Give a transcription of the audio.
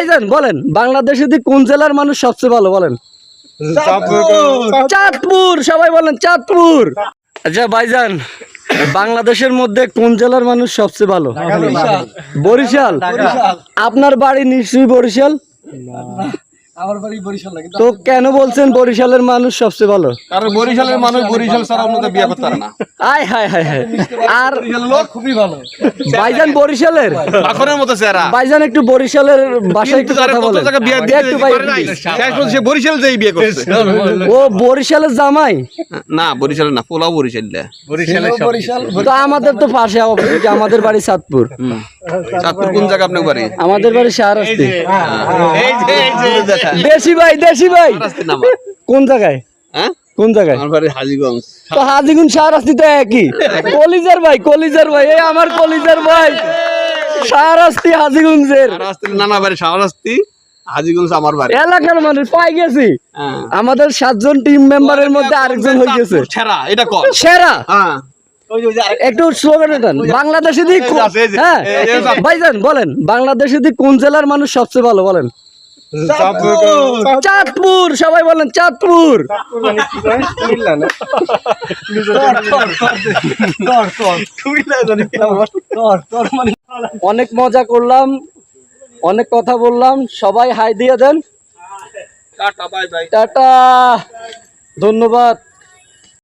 ভাইজান বলেন বাংলাদেশে কোন জেলার মানুষ সবচেয়ে ভালো বলেন? চাঁদপুর। সবাই বলেন চাঁদপুর। আচ্ছা ভাইজান, বাংলাদেশের মধ্যে কোন জেলার মানুষ সবচেয়ে ভালো? বরিশাল। আপনার বাড়ি নিশ্চয়ই বরিশাল। আমার বাড়ি বরিশাল না, কিন্তু তো কেন বলছেন বরিশালের মানুষ সবচেয়ে ভালো? কারণ বরিশালের মানুষ বরিশাল ছাড়া অন্য বিয়ে করতে পারে না। আয় হায় হায় হায়। আর লোক খুবই ভালো। ভাইজান বরিশালের পাখনের মতো চেহারা। ভাইজান একটু বরিশালের ভাষায় একটু কথা বলেন। একটু ভাই সে বরিশাল যেই বিয়ে করছে। ও বরিশালের জামাই? না বরিশালের না, পোলাও বরিশাল। বরিশাল তো আমাদের তো পাশে অবশ্যই, আমাদের বাড়ি চাঁদপুর। চাঁদপুর কোন জায়গা আপনার বাড়ি? আমাদের বাড়ি শাহরাস্তি। দেশি ভাই, দেশি ভাই। কোন জায়গায়? হ্যাঁ কোন জায়গায়? আমার বাড়ি হাজীগঞ্জ। তো হাজীগঞ্জ শাহরাস্তি তো একই। কলিজার ভাই, কলিজার ভাই, এই আমার কলিজার ভাই। শাহরাস্তি হাজীগঞ্জের। শাহরাস্তির নানা বাড়ি শাহরাস্তি, হাজীগঞ্জ আমার বাড়ি। এলাকার মানুষ পাই গেছি। আমাদের 7 জন টিম মেম্বারের মধ্যে আরেকজন হয়ে গেছে সেরা। এটা কর সেরা। হ্যাঁ একটু স্লোগান দেন। বাংলাদেশে হ্যাঁ ভাইজান বলেন বাংলাদেশে কোন জেলার মানুষ সবচেয়ে ভালো বলেন? চাঁদপুর। সবাই বলেন চাঁদপুর। অনেক মজা করলাম, অনেক কথা বললাম। সবাই হাই দিয়ে দেন। Tata bye bye. টাটা, ধন্যবাদ।